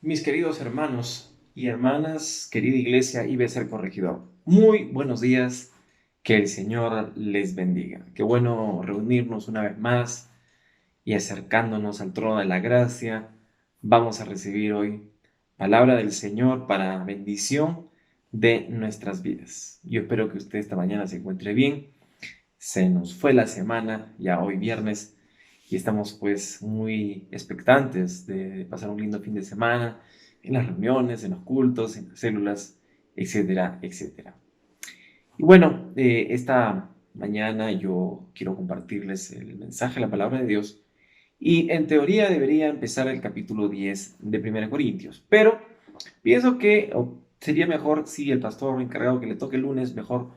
Mis queridos hermanos y hermanas, querida iglesia y ser corregidor, muy buenos días, que el Señor les bendiga. Qué bueno reunirnos una vez más y acercándonos al trono de la gracia, vamos a recibir hoy palabra del Señor para bendición de nuestras vidas. Yo espero que usted esta mañana se encuentre bien. Se nos fue la semana, ya hoy viernes, y estamos pues muy expectantes de pasar un lindo fin de semana en las reuniones, en los cultos, en las células, etcétera, etcétera. Y bueno, esta mañana yo quiero compartirles el mensaje, la palabra de Dios, y en teoría debería empezar el capítulo 10 de 1 Corintios, pero pienso que sería mejor si el pastor encargado que le toque el lunes mejor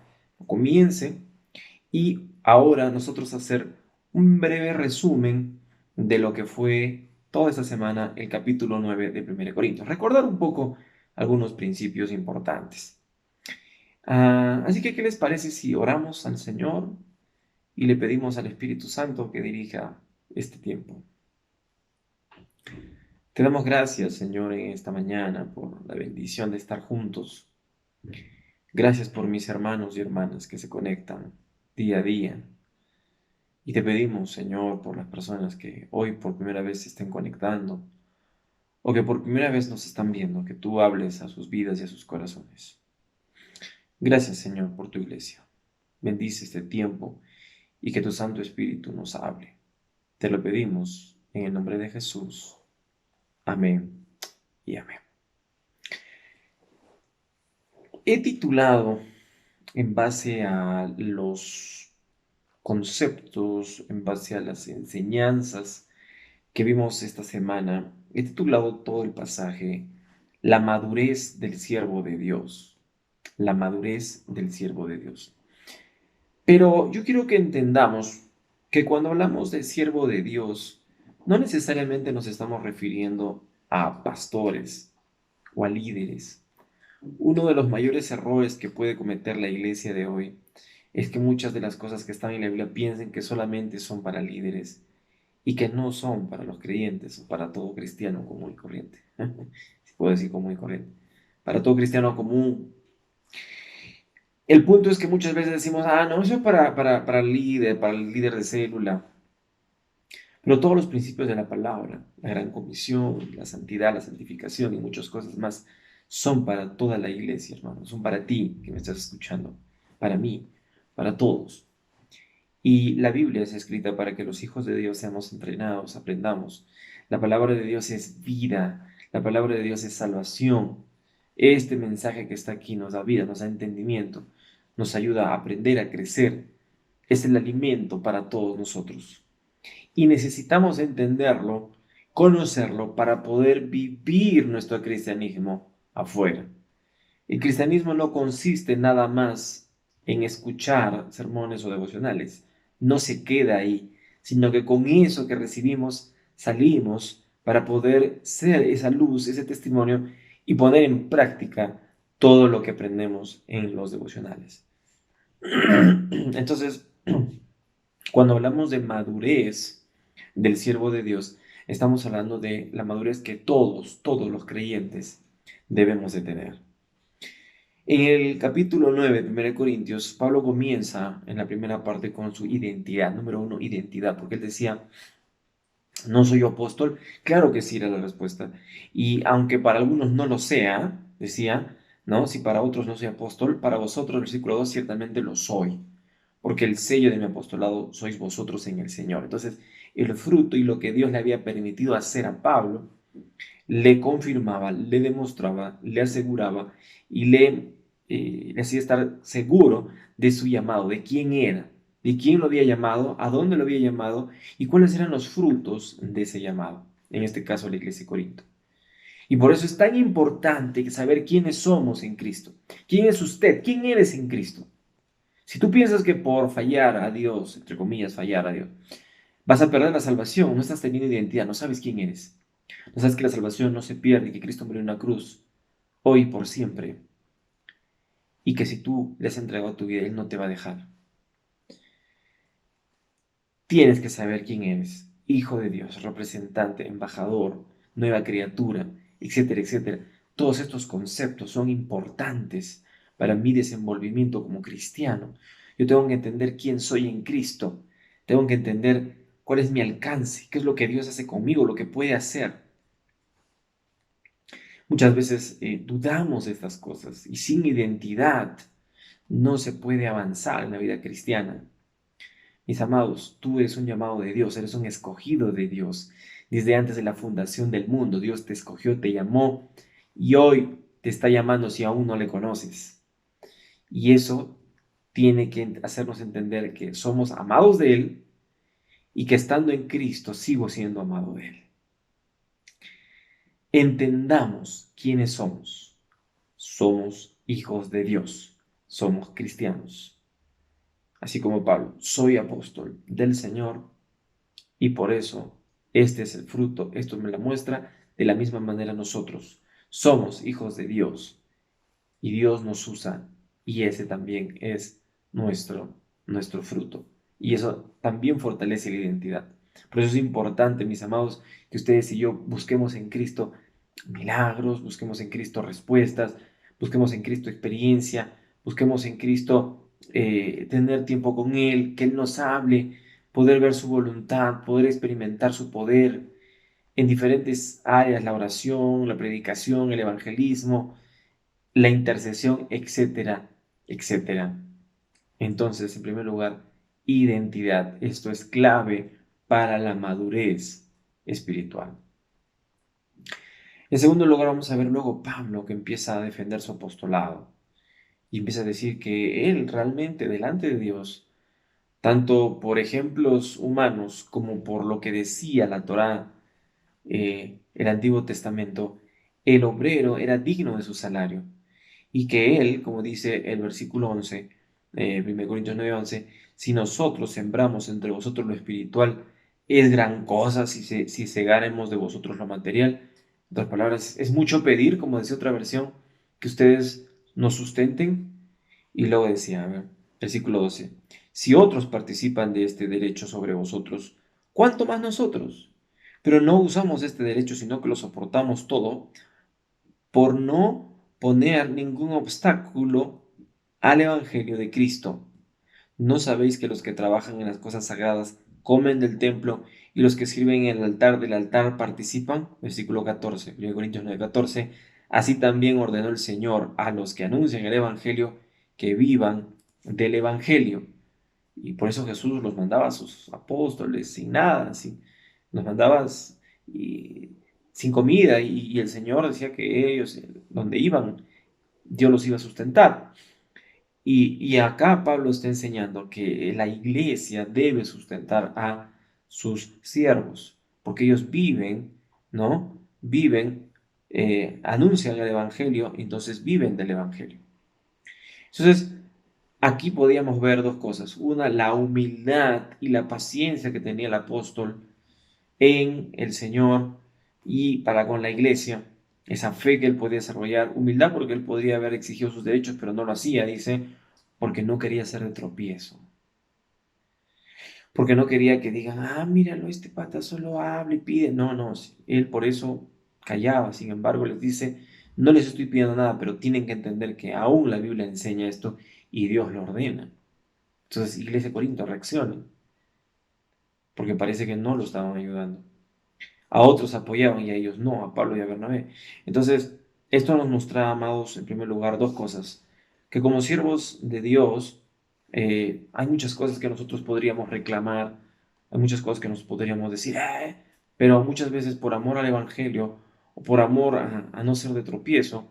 comience y ahora nosotros hacer un breve resumen de lo que fue toda esta semana el capítulo 9 de 1 Corintios. Recordar un poco algunos principios importantes. Así que, ¿qué les parece si oramos al Señor y le pedimos al Espíritu Santo que dirija este tiempo? Te damos gracias, Señor, en esta mañana por la bendición de estar juntos. Gracias por mis hermanos y hermanas que se conectan día a día. Y te pedimos, Señor, por las personas que hoy por primera vez se estén conectando o que por primera vez nos están viendo, que tú hables a sus vidas y a sus corazones. Gracias, Señor, por tu iglesia. Bendice este tiempo y que tu Santo Espíritu nos hable. Te lo pedimos en el nombre de Jesús. Amén y amén. He titulado en base a los conceptos, en base a las enseñanzas que vimos esta semana, he titulado todo el pasaje La madurez del siervo de Dios. La madurez del siervo de Dios. Pero yo quiero que entendamos que cuando hablamos de siervo de Dios, no necesariamente nos estamos refiriendo a pastores o a líderes. Uno de los mayores errores que puede cometer la iglesia de hoy es que muchas de las cosas que están en la Biblia piensen que solamente son para líderes y que no son para los creyentes o para todo cristiano común y corriente. Si puedo decir común y corriente. Para todo cristiano común. El punto es que muchas veces decimos, no, eso es para el líder de célula. Pero todos los principios de la palabra, la gran comisión, la santidad, la santificación y muchas cosas más, son para toda la iglesia, hermano. Son para ti que me estás escuchando, para mí, para todos. Y la Biblia es escrita para que los hijos de Dios seamos entrenados, aprendamos. La palabra de Dios es vida, la palabra de Dios es salvación. Este mensaje que está aquí nos da vida, nos da entendimiento, nos ayuda a aprender, a crecer. Es el alimento para todos nosotros. Y necesitamos entenderlo, conocerlo, para poder vivir nuestro cristianismo afuera. El cristianismo no consiste nada más en escuchar sermones o devocionales. No se queda ahí, sino que con eso que recibimos salimos para poder ser esa luz, ese testimonio y poner en práctica todo lo que aprendemos en los devocionales. Entonces, cuando hablamos de madurez del siervo de Dios, estamos hablando de la madurez que todos los creyentes debemos de tener. En el capítulo 9 de 1 Corintios, Pablo comienza en la primera parte con su identidad. Número uno, identidad, porque él decía, ¿no soy yo apóstol? Claro que sí era la respuesta. Y aunque para algunos no lo sea, decía, ¿no? Si para otros no soy apóstol, para vosotros, versículo 2, ciertamente lo soy, porque el sello de mi apostolado sois vosotros en el Señor. Entonces, el fruto y lo que Dios le había permitido hacer a Pablo, le confirmaba, le demostraba, le aseguraba y le hacía estar seguro de su llamado, de quién era, de quién lo había llamado, a dónde lo había llamado y cuáles eran los frutos de ese llamado, en este caso la iglesia de Corinto. Y por eso es tan importante saber quiénes somos en Cristo. ¿Quién es usted? ¿Quién eres en Cristo? Si tú piensas que por fallar a Dios, entre comillas, fallar a Dios, vas a perder la salvación, no estás teniendo identidad, no sabes quién eres. No sabes que la salvación no se pierde, que Cristo murió en una cruz, hoy y por siempre, y que si tú le has entregado tu vida, Él no te va a dejar. Tienes que saber quién eres, hijo de Dios, representante, embajador, nueva criatura, etcétera, etcétera. Todos estos conceptos son importantes para mi desenvolvimiento como cristiano. Yo tengo que entender quién soy en Cristo. Tengo que entender cuál es mi alcance, qué es lo que Dios hace conmigo, lo que puede hacer. Muchas veces dudamos de estas cosas y sin identidad no se puede avanzar en la vida cristiana. Mis amados, tú eres un llamado de Dios, eres un escogido de Dios. Desde antes de la fundación del mundo, Dios te escogió, te llamó y hoy te está llamando si aún no le conoces. Y eso tiene que hacernos entender que somos amados de Él y que estando en Cristo sigo siendo amado de Él. Entendamos quiénes somos. Somos hijos de Dios, somos cristianos. Así como Pablo, soy apóstol del Señor y por eso este es el fruto, esto me la muestra. De la misma manera nosotros somos hijos de Dios y Dios nos usa y ese también es nuestro fruto. Y eso también fortalece la identidad. Por eso es importante, mis amados, que ustedes y yo busquemos en Cristo milagros, busquemos en Cristo respuestas, busquemos en Cristo experiencia, busquemos en Cristo tener tiempo con Él, que Él nos hable, poder ver su voluntad, poder experimentar su poder en diferentes áreas, la oración, la predicación, el evangelismo, la intercesión, etcétera, etcétera. Entonces, en primer lugar, identidad. Esto es clave para la madurez espiritual. En segundo lugar, vamos a ver luego Pablo que empieza a defender su apostolado y empieza a decir que él realmente delante de Dios, tanto por ejemplos humanos como por lo que decía la Torá, el Antiguo Testamento, el obrero era digno de su salario y que él, como dice el versículo 11, 1 Corintios 9:11, si nosotros sembramos entre vosotros lo espiritual, es gran cosa si segáremos de vosotros lo material. En otras palabras, es mucho pedir, como decía otra versión, que ustedes nos sustenten. Y luego decía, a ver, versículo 12, si otros participan de este derecho sobre vosotros, ¿cuánto más nosotros? Pero no usamos este derecho, sino que lo soportamos todo por no poner ningún obstáculo al Evangelio de Cristo. ¿No sabéis que los que trabajan en las cosas sagradas comen del templo y los que sirven en el altar del altar participan? Versículo 14, 1 Corintios 9:14. Así también ordenó el Señor a los que anuncian el Evangelio que vivan del Evangelio. Y por eso Jesús los mandaba a sus apóstoles sin nada, los mandaba y, sin comida y el Señor decía que ellos, donde iban, Dios los iba a sustentar. Y acá Pablo está enseñando que la iglesia debe sustentar a sus siervos, porque ellos viven, ¿no? Viven, anuncian el Evangelio, entonces viven del Evangelio. Entonces, aquí podíamos ver dos cosas. Una, la humildad y la paciencia que tenía el apóstol en el Señor y para con la iglesia. Esa fe que él podía desarrollar. Humildad porque él podría haber exigido sus derechos, pero no lo hacía, dice, porque no quería ser de tropiezo. Porque no quería que digan, ah, míralo, este pata solo habla y pide. No, no, él por eso callaba. Sin embargo, les dice, no les estoy pidiendo nada, pero tienen que entender que aún la Biblia enseña esto y Dios lo ordena. Entonces, Iglesia de Corinto, reacciona, porque parece que no lo estaban ayudando. A otros apoyaban y a ellos no, a Pablo y a Bernabé. Entonces, esto nos muestra, amados, en primer lugar, dos cosas. Que como siervos de Dios, hay muchas cosas que nosotros podríamos reclamar, hay muchas cosas que nos podríamos decir, pero muchas veces por amor al Evangelio o por amor a no ser de tropiezo,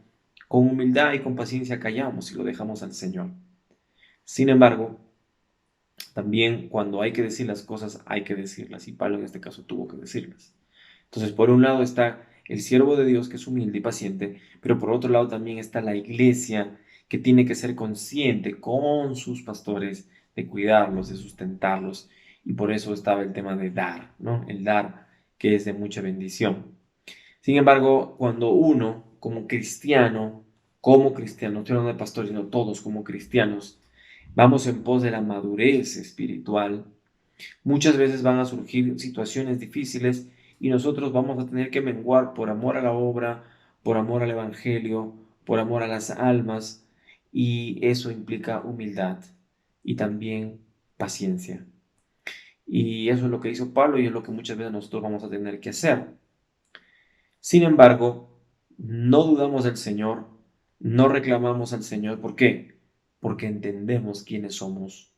con humildad y con paciencia callamos y lo dejamos al Señor. Sin embargo, también cuando hay que decir las cosas, hay que decirlas. Y Pablo en este caso tuvo que decirlas. Entonces, por un lado está el siervo de Dios que es humilde y paciente, pero por otro lado también está la iglesia que tiene que ser consciente con sus pastores de cuidarlos, de sustentarlos. Y por eso estaba el tema de dar, ¿no? El dar que es de mucha bendición. Sin embargo, cuando uno, como cristiano, no estoy hablando de pastores, sino todos como cristianos, vamos en pos de la madurez espiritual, muchas veces van a surgir situaciones difíciles y nosotros vamos a tener que menguar por amor a la obra, por amor al Evangelio, por amor a las almas, y eso implica humildad y también paciencia. Y eso es lo que hizo Pablo y es lo que muchas veces nosotros vamos a tener que hacer. Sin embargo, no dudamos del Señor, no reclamamos al Señor. ¿Por qué? Porque entendemos quiénes somos,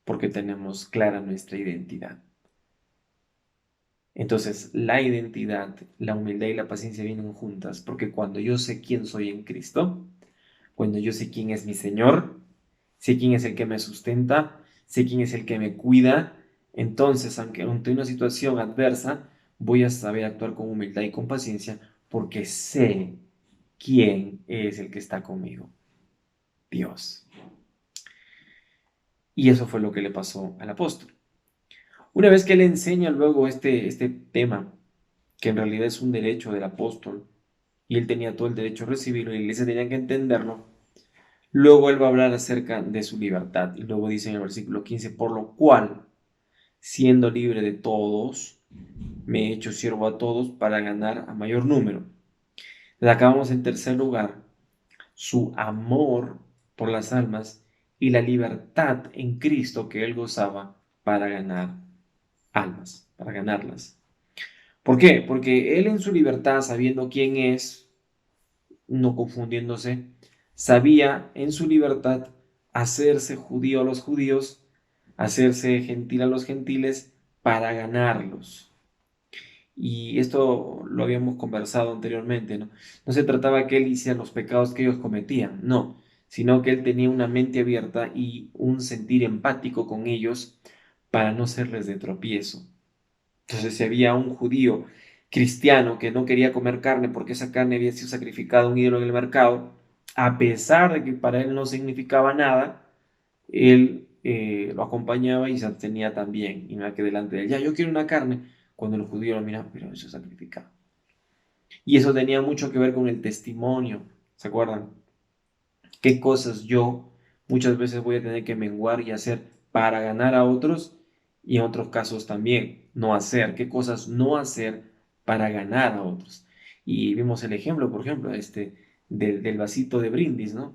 porque tenemos clara nuestra identidad. Entonces, la identidad, la humildad y la paciencia vienen juntas, porque cuando yo sé quién soy en Cristo, cuando yo sé quién es mi Señor, sé quién es el que me sustenta, sé quién es el que me cuida, entonces, aunque ante una situación adversa, voy a saber actuar con humildad y con paciencia, porque sé quién es el que está conmigo, Dios. Y eso fue lo que le pasó al apóstol. Una vez que él enseña luego este tema, que en realidad es un derecho del apóstol, y él tenía todo el derecho a recibirlo, y la iglesia tenía que entenderlo, luego él va a hablar acerca de su libertad, y luego dice en el versículo 15, por lo cual, siendo libre de todos, me he hecho siervo a todos para ganar a mayor número. Acabamos en tercer lugar, su amor por las almas y la libertad en Cristo que él gozaba para ganar almas, para ganarlas. ¿Por qué? Porque él en su libertad, sabiendo quién es, no confundiéndose, sabía en su libertad hacerse judío a los judíos, hacerse gentil a los gentiles para ganarlos. Y esto lo habíamos conversado anteriormente, ¿no? No se trataba que él hiciera los pecados que ellos cometían, no, sino que él tenía una mente abierta y un sentir empático con ellos para no serles de tropiezo. Entonces, si había un judío cristiano que no quería comer carne porque esa carne había sido sacrificada a un ídolo en el mercado, a pesar de que para él no significaba nada, él lo acompañaba y se abstenía también. Y no era que delante de él, ya, yo quiero una carne, cuando el judío lo mira, pero eso es sacrificado. Y eso tenía mucho que ver con el testimonio, ¿se acuerdan? ¿Qué cosas yo muchas veces voy a tener que menguar y hacer para ganar a otros y en otros casos también no hacer? ¿Qué cosas no hacer para ganar a otros? Y vimos el ejemplo, por ejemplo, del vasito de brindis, ¿no?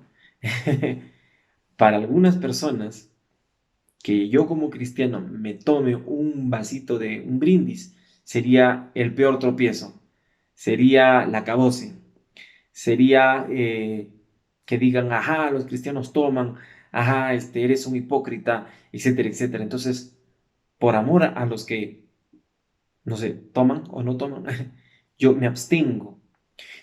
Para algunas personas, que yo como cristiano me tome un vasito de un brindis sería el peor tropiezo, sería la acabose, sería que digan, ajá, los cristianos toman, ajá, eres un hipócrita, etcétera, etcétera. Entonces, por amor a los que, no sé, toman o no toman, yo me abstengo.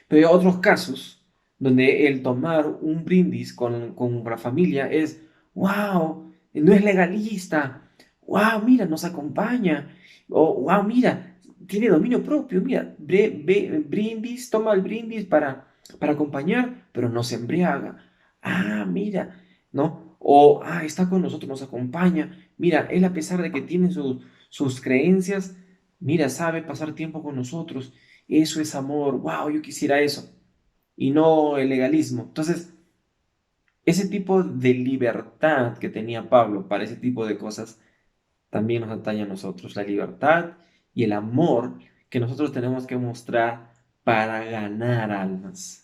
Pero hay otros casos donde el tomar un brindis con la familia es, wow, no es legalista, wow, mira, nos acompaña, o wow, mira, tiene dominio propio, mira, brindis, toma el brindis para acompañar, pero no se embriaga. Ah, mira, ¿no? O, está con nosotros, nos acompaña. Mira, él a pesar de que tiene sus creencias, mira, sabe pasar tiempo con nosotros. Eso es amor, wow, yo quisiera eso. Y no el legalismo. Entonces, ese tipo de libertad que tenía Pablo para ese tipo de cosas también nos atañe a nosotros. La libertad y el amor que nosotros tenemos que mostrar para ganar almas.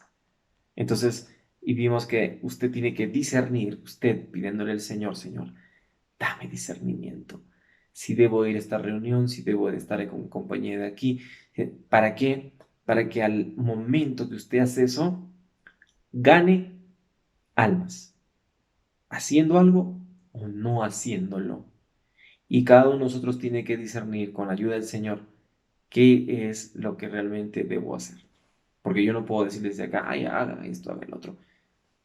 Entonces, y vimos que usted tiene que discernir, usted pidiéndole al Señor, Señor, dame discernimiento. Si debo ir a esta reunión, si debo de estar con compañía de aquí. ¿Para qué? Para que al momento que usted hace eso, gane almas, haciendo algo o no haciéndolo. Y cada uno de nosotros tiene que discernir con la ayuda del Señor qué es lo que realmente debo hacer. Porque yo no puedo decirles de acá, ay, haga esto, haga el otro.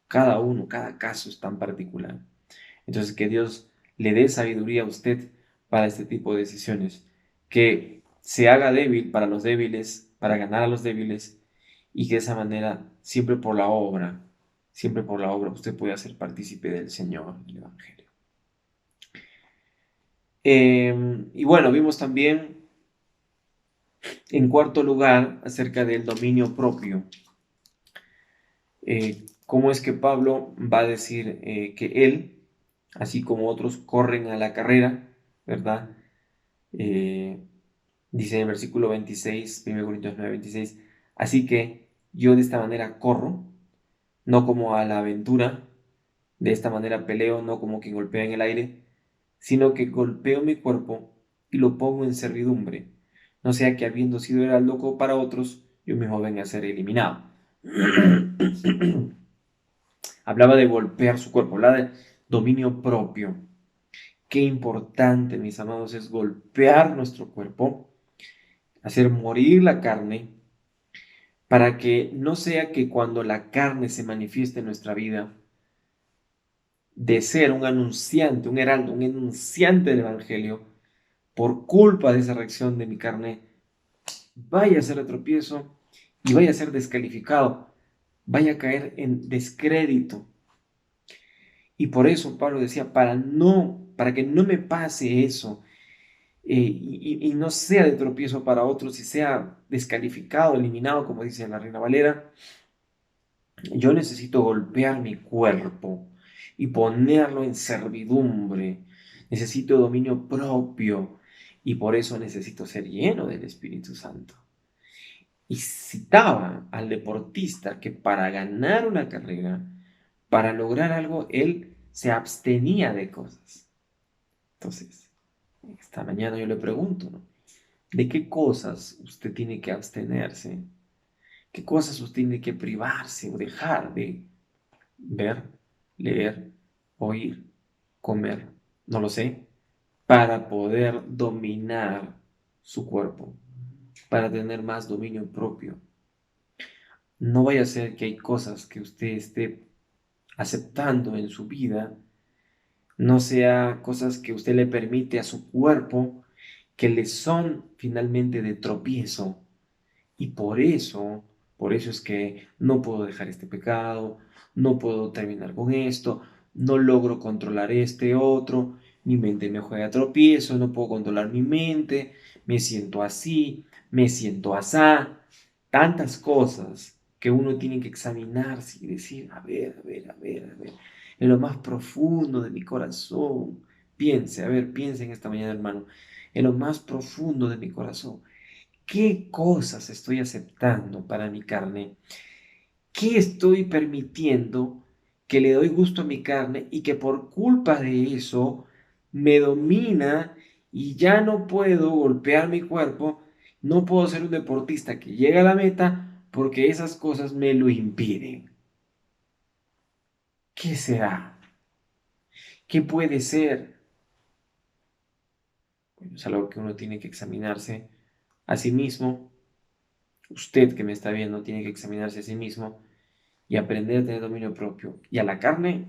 Cada uno, cada caso es tan particular. Entonces, que Dios le dé sabiduría a usted para este tipo de decisiones. Que se haga débil para los débiles, para ganar a los débiles, y que de esa manera, siempre por la obra, usted pueda ser partícipe del Señor, del Evangelio. Y bueno, vimos también, en cuarto lugar, acerca del dominio propio. Cómo es que Pablo va a decir que él, así como otros, corren a la carrera, ¿verdad? Eh, Dice en el versículo 26, 1 Corintios 9, 26, así que yo de esta manera corro, no como a la aventura, de esta manera peleo, no como quien golpea en el aire, sino que golpeo mi cuerpo y lo pongo en servidumbre, no sea que habiendo sido el loco para otros, yo mismo venga a ser eliminado. Hablaba de golpear su cuerpo, hablaba de dominio propio. Qué importante, mis amados, es golpear nuestro cuerpo, hacer morir la carne, para que no sea que cuando la carne se manifieste en nuestra vida, de ser un anunciante, un heraldo, un enunciante del Evangelio, por culpa de esa reacción de mi carne, vaya a ser de tropiezo y vaya a ser descalificado, vaya a caer en descrédito. Y por eso Pablo decía, para que no me pase eso, y no sea de tropiezo para otros y sea descalificado, eliminado, como dice la Reina Valera, yo necesito golpear mi cuerpo y ponerlo en servidumbre. Necesito dominio propio y por eso necesito ser lleno del Espíritu Santo. Y citaba al deportista que para ganar una carrera, para lograr algo, él se abstenía de cosas. Entonces, esta mañana yo le pregunto, ¿no? ¿De qué cosas usted tiene que abstenerse? ¿Qué cosas usted tiene que privarse o dejar de ver, leer, oír, comer? No lo sé. Para poder dominar su cuerpo, para tener más dominio propio. No vaya a ser que hay cosas que usted esté aceptando en su vida, no sea cosas que usted le permite a su cuerpo, que le son finalmente de tropiezo. Y por eso es que no puedo dejar este pecado, no puedo terminar con esto, no logro controlar este otro, mi mente me juega a tropiezo, no puedo controlar mi mente, me siento así, me siento asá. Tantas cosas que uno tiene que examinarse y decir, a ver, en lo más profundo de mi corazón, piense, a ver, piense en esta mañana, hermano, en lo más profundo de mi corazón. ¿Qué cosas estoy aceptando para mi carne? ¿Qué estoy permitiendo que le doy gusto a mi carne y que por culpa de eso me domina y ya no puedo golpear mi cuerpo? No puedo ser un deportista que llega a la meta porque esas cosas me lo impiden. ¿Qué será? ¿Qué puede ser? Bueno, es algo que uno tiene que examinarse a sí mismo. Usted que me está viendo tiene que examinarse a sí mismo y aprender a tener dominio propio. Y a la carne,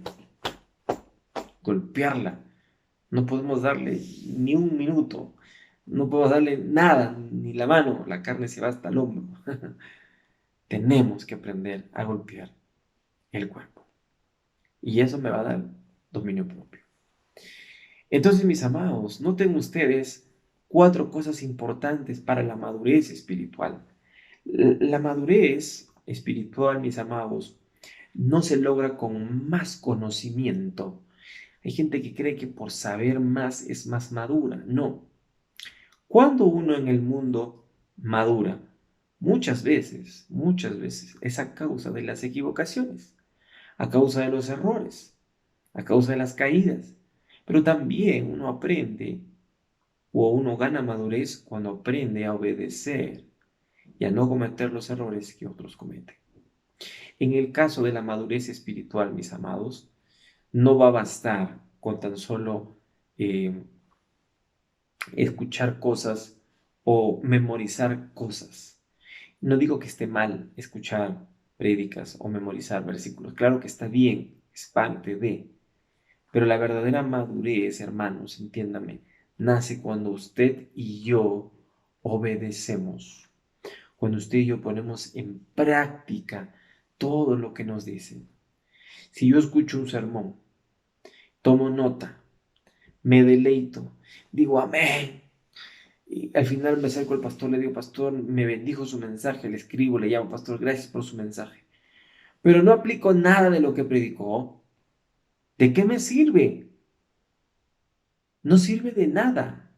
golpearla. No podemos darle ni un minuto, no podemos darle nada, ni la mano, la carne se va hasta el hombro. Tenemos que aprender a golpear el cuerpo. Y eso me va a dar dominio propio. Entonces, mis amados, noten ustedes 4 cosas importantes para la madurez espiritual. La madurez espiritual, mis amados, no se logra con más conocimiento. Hay gente que cree que por saber más es más madura. No. Cuando uno en el mundo madura, muchas veces, es a causa de las equivocaciones, a causa de los errores, a causa de las caídas. Pero también uno aprende o uno gana madurez cuando aprende a obedecer y a no cometer los errores que otros cometen. En el caso de la madurez espiritual, mis amados, no va a bastar con tan solo eh, escuchar cosas o memorizar cosas. No digo que esté mal escuchar prédicas o memorizar versículos. Claro que está bien, es parte de. Pero la verdadera madurez, hermanos, entiéndame, nace cuando usted y yo obedecemos. Cuando usted y yo ponemos en práctica todo lo que nos dicen. Si yo escucho un sermón, tomo nota, me deleito, digo amén. Y al final me acerco al pastor, le digo, pastor, me bendijo su mensaje, le escribo, le llamo, pastor, gracias por su mensaje. Pero no aplico nada de lo que predicó. ¿De qué me sirve? No sirve de nada.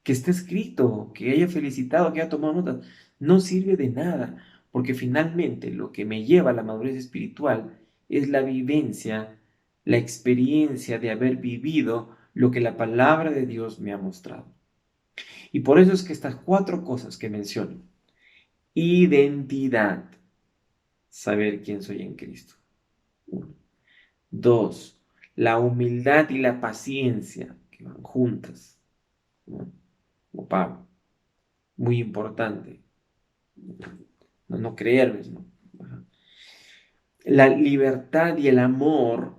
Que esté escrito, que haya felicitado, que haya tomado notas. No sirve de nada. porque finalmente lo que me lleva a la madurez espiritual es la vivencia, la experiencia de haber vivido lo que la palabra de Dios me ha mostrado. Y por eso es que estas cuatro cosas que menciono: identidad, saber quién soy en Cristo. Uno. Dos, la humildad y la paciencia, que van juntas, ¿no? Como Pablo, muy importante. No creerles, ¿no? Ajá. La libertad y el amor,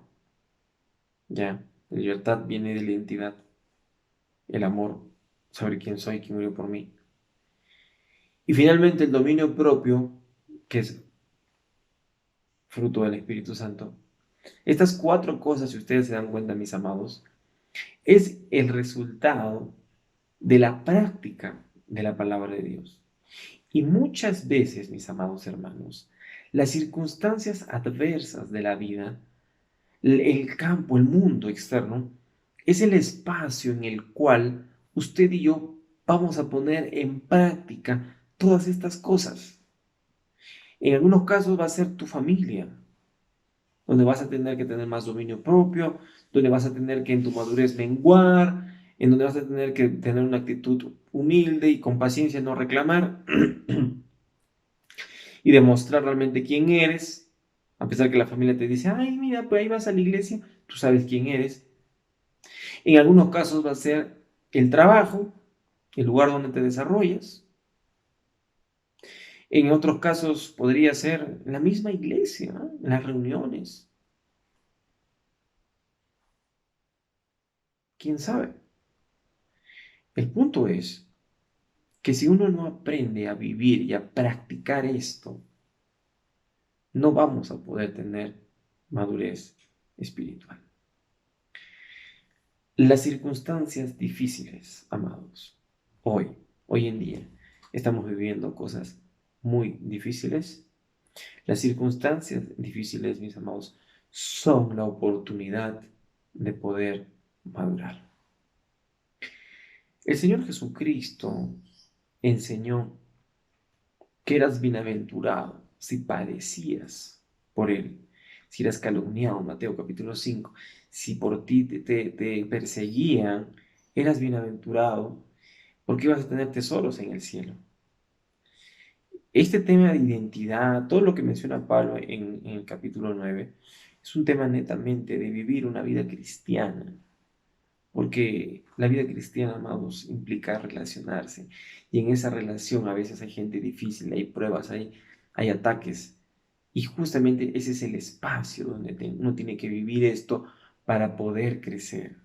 ya, la libertad viene de la identidad, el amor, saber quién soy, quién murió por mí. Y finalmente el dominio propio, que es fruto del Espíritu Santo. Estas cuatro cosas, si ustedes se dan cuenta, mis amados, es el resultado de la práctica de la palabra de Dios. Y muchas veces, mis amados hermanos, las circunstancias adversas de la vida, el campo, el mundo externo, es el espacio en el cual usted y yo vamos a poner en práctica todas estas cosas. En algunos casos va a ser tu familia, donde vas a tener que tener más dominio propio, donde vas a tener que en tu madurez menguar, en donde vas a tener que tener una actitud humilde y con paciencia no reclamar y demostrar realmente quién eres, a pesar que la familia te dice, ay, mira, pues ahí vas a la iglesia, tú sabes quién eres. En algunos casos va a ser el trabajo, el lugar donde te desarrollas. En otros casos podría ser la misma iglesia, ¿no? En las reuniones. ¿Quién sabe? El punto es que si uno no aprende a vivir y a practicar esto, no vamos a poder tener madurez espiritual. Las circunstancias difíciles, amados, hoy en día, estamos viviendo cosas muy difíciles. Las circunstancias difíciles, mis amados, son la oportunidad de poder madurar. El Señor Jesucristo enseñó que eras bienaventurado si padecías por él, si eras calumniado, Mateo capítulo 5, si por ti te perseguían, eras bienaventurado porque ibas a tener tesoros en el cielo. Este tema de identidad, todo lo que menciona Pablo en el capítulo 9, es un tema netamente de vivir una vida cristiana, porque la vida cristiana, amados, implica relacionarse. Y en esa relación a veces hay gente difícil, hay pruebas, hay ataques. Y justamente ese es el espacio donde uno tiene que vivir esto para poder crecer.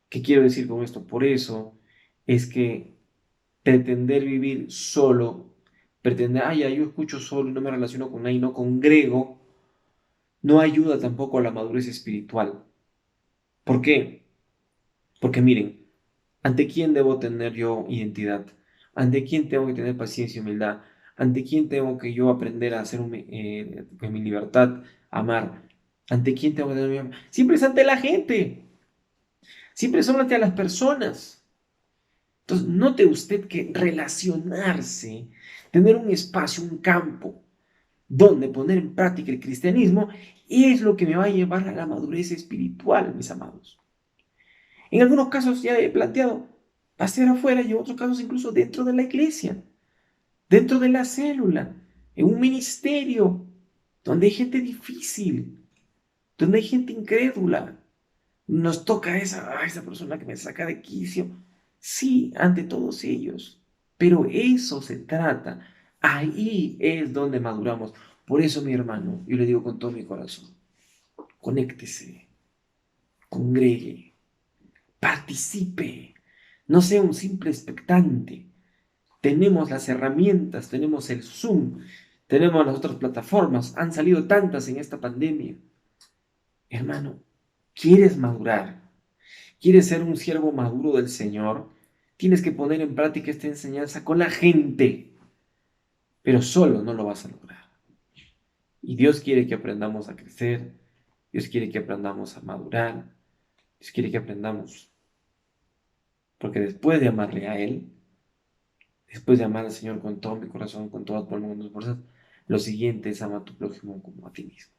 ¿Qué quiero decir con esto? Por eso es que pretender vivir solo, pretender, ya, yo escucho solo y no me relaciono con nadie, no congrego, no ayuda tampoco a la madurez espiritual. ¿Por qué? Porque miren, ¿ante quién debo tener yo identidad? ¿Ante quién tengo que tener paciencia y humildad? ¿Ante quién tengo que yo aprender a hacer en mi libertad, amar? ¿Ante quién tengo que tener Siempre es ante la gente. Siempre son ante las personas. Entonces, note usted que relacionarse, tener un espacio, un campo, donde poner en práctica el cristianismo, es lo que me va a llevar a la madurez espiritual, mis amados. En algunos casos ya he planteado, va a ser afuera y en otros casos incluso dentro de la iglesia, dentro de la célula, en un ministerio, donde hay gente difícil, donde hay gente incrédula. Nos toca esa persona que me saca de quicio. Sí, ante todos ellos. Pero eso se trata. Ahí es donde maduramos. Por eso, mi hermano, yo le digo con todo mi corazón, conéctese, congregue, participe, no sea un simple expectante. Tenemos las herramientas, tenemos el Zoom, tenemos las otras plataformas, han salido tantas en esta pandemia. Hermano, ¿quieres madurar? ¿Quieres ser un siervo maduro del Señor? Tienes que poner en práctica esta enseñanza con la gente, pero solo no lo vas a lograr. Y Dios quiere que aprendamos a crecer, Dios quiere que aprendamos a madurar, Dios quiere que aprendamos, porque después de amarle a Él, después de amar al Señor con todo mi corazón, con todas mis fuerzas, lo siguiente es amar a tu prójimo como a ti mismo.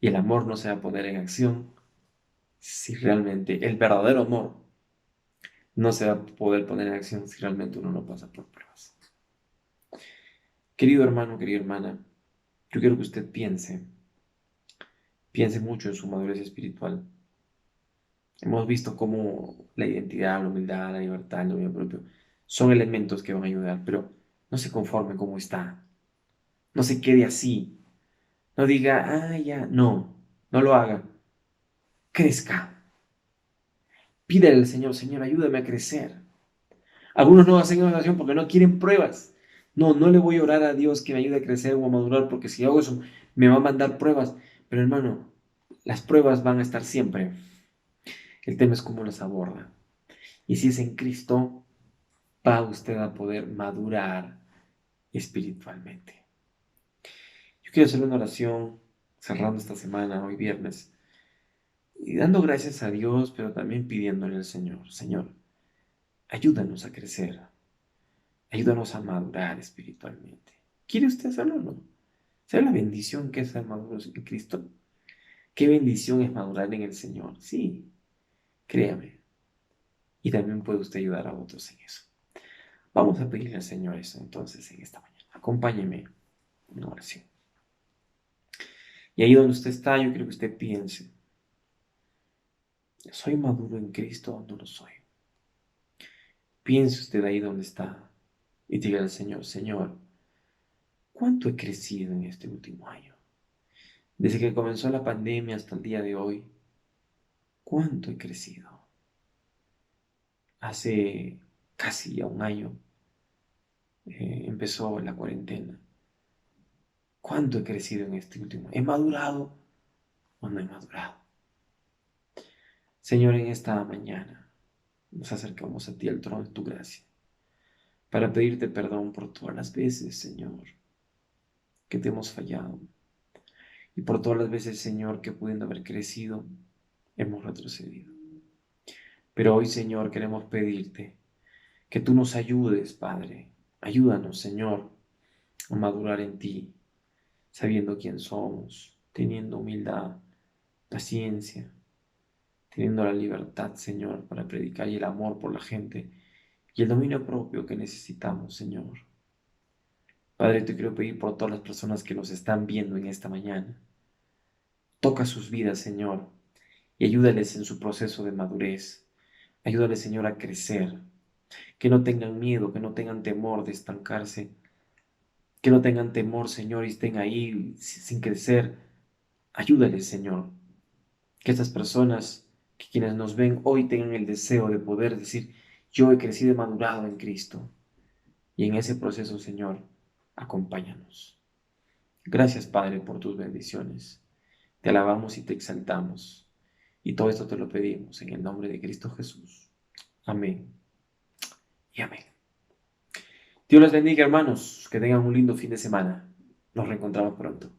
Y el amor no se va a poner en acción si realmente, el verdadero amor no se va a poder poner en acción si realmente uno no pasa por pruebas. Querido hermano, querida hermana, yo quiero que usted piense mucho en su madurez espiritual. Hemos visto cómo la identidad, la humildad, la libertad, el dominio propio son elementos que van a ayudar, pero no se conforme como está. No se quede así. No diga, ah, ya, no lo haga. Crezca. Pídele al Señor, Señor, ayúdame a crecer. Algunos no hacen oración porque no quieren pruebas. No le voy a orar a Dios que me ayude a crecer o a madurar, porque si hago eso, me va a mandar pruebas. Pero hermano, las pruebas van a estar siempre. El tema es cómo las aborda. Y si es en Cristo, va usted a poder madurar espiritualmente. Yo quiero hacer una oración cerrando esta semana, hoy viernes, y dando gracias a Dios, pero también pidiéndole al Señor, Señor, ayúdanos a crecer, ayúdanos a madurar espiritualmente. ¿Quiere usted hacerlo o no? ¿Sabe la bendición que es ser maduros en Cristo? ¿Qué bendición es madurar en el Señor? Sí, créame. Y también puede usted ayudar a otros en eso. Vamos a pedirle al Señor eso entonces en esta mañana. Acompáñeme en una oración. Y ahí donde usted está, yo quiero que usted piense, ¿soy maduro en Cristo o no lo soy? Piense usted ahí donde está y diga al Señor, Señor, ¿cuánto he crecido en este último año? Desde que comenzó la pandemia hasta el día de hoy, ¿cuánto he crecido? Hace casi ya un año empezó la cuarentena. ¿Cuánto he crecido en este último? ¿He madurado o no he madurado? Señor, en esta mañana nos acercamos a ti al trono de tu gracia para pedirte perdón por todas las veces, Señor, que te hemos fallado y por todas las veces, Señor, que pudiendo haber crecido, hemos retrocedido. Pero hoy, Señor, queremos pedirte que tú nos ayudes, Padre. Ayúdanos, Señor, a madurar en ti, sabiendo quién somos, teniendo humildad, paciencia, teniendo la libertad, Señor, para predicar y el amor por la gente y el dominio propio que necesitamos, Señor. Padre, te quiero pedir por todas las personas que nos están viendo en esta mañana. Toca sus vidas, Señor, y ayúdales en su proceso de madurez. Ayúdales, Señor, a crecer. Que no tengan miedo, que no tengan temor de estancarse. Que no tengan temor, Señor, y estén ahí sin crecer. Ayúdales, Señor. Que estas personas, que quienes nos ven hoy tengan el deseo de poder decir, yo he crecido y madurado en Cristo. Y en ese proceso, Señor, acompáñanos. Gracias, Padre, por tus bendiciones. Te alabamos y te exaltamos. Y todo esto te lo pedimos en el nombre de Cristo Jesús. Amén y amén. Dios les bendiga, hermanos. Que tengan un lindo fin de semana. Nos reencontramos pronto.